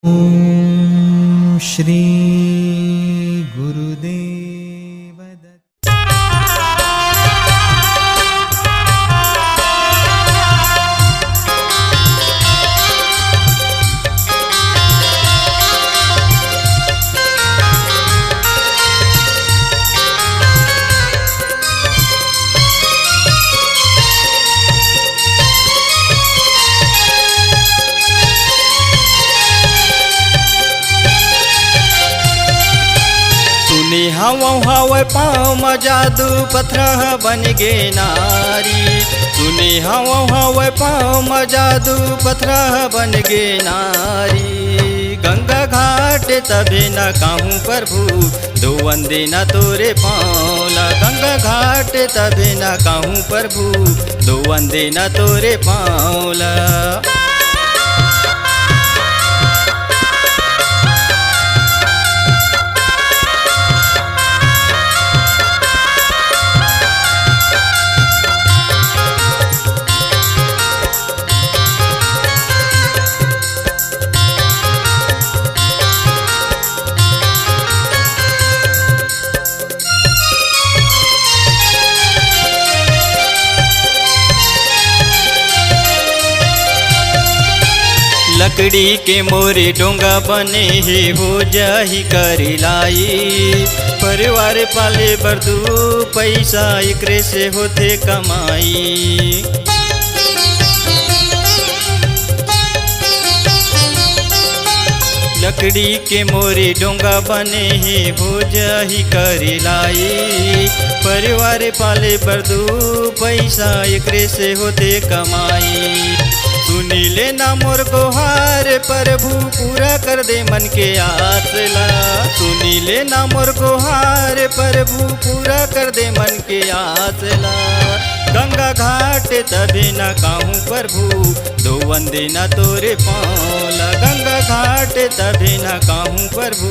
ओम श्री गुरुदेव दत्त। सुनी हवा पाँव में जादू पत्थर बन गे नारी। सुनी हवा पाँव में जादू पत्थर बन गे नारी। गंगा घाट तबे न कहूँ प्रभु दो वंदे न तोरे पाँवला। गंगा घाट तबे न कहूँ प्रभु दो वंदे न तोरे पाँवला। लकड़ी के मोरे डोंगा बने हे हो जाही करी लाई। परिवार पाले बरदू पैसा एकरे से होते कमाई। लकड़ी के मोरे डोंगा बने हे हो जाही करी लाई। परिवार पाले बरदू पैसा एकरे से होते कमाई। सुनी लेना मोर गोहार प्रभु पूरा कर दे मन के आसला। सुनी लेना मोर गोहार प्रभु पूरा कर दे मन के आसला। गंगा घाट तबे न कहूँ प्रभु दो वंदे न तोरे पाँवला। गंगा घाट तबे न कहूँ प्रभु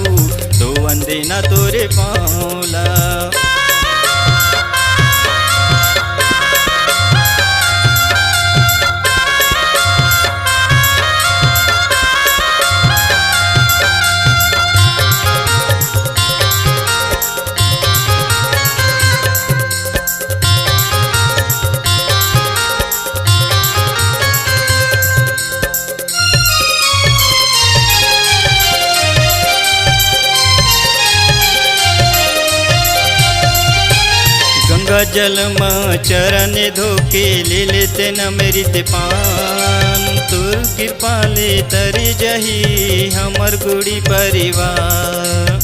दो वंदे न तोरे पाँवला। गंगा जल में चरण धोके ले लेते न मेरी ते पान। तुर कृपा ले तरी जही हमर गुड़ी परिवार।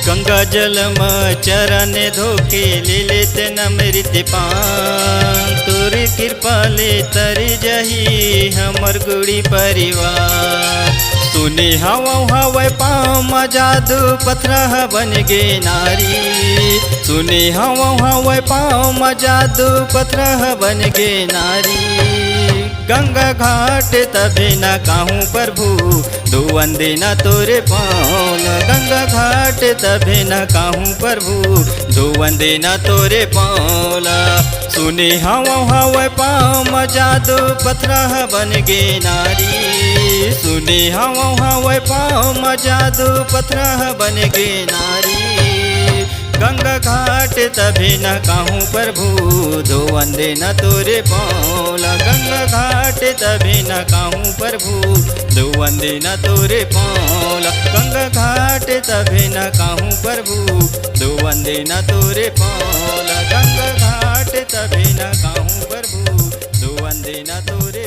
गंगा जल में चरण धोके ले लेते न मेरी ते पान। तुर कृपा ले तरी जही हमर गुड़ी परिवार। सुनी हवा पाँव में जादू पत्थर बन गे नारी। सुनी हवा पाँव में जादू पत्थर बन गे नारी। गंगा घाट तबे न कहूँ प्रभु दो वंदे न तोरे पाँवला। गंगा घाट तबे न कहूँ प्रभु दो वंदे न तोरे पाँवला। सुनी हवा पाँव में जादू पत्थर बन गे नारी। सुनी हवा पाँव में जादू पत्थर बन गे नारी। गंगा घाट तबे न कहूँ प्रभु दो वंदे न तोरे पाँवला। गंगा घाट तबे न कहूँ प्रभु दो वंदे न तोरे पाँवला। गंगा घाट तबे न कहूँ प्रभु दो वंदे न तोरे पाँवला। गंगा घाट तबे न कहूँ प्रभु दो वंदे न तोरे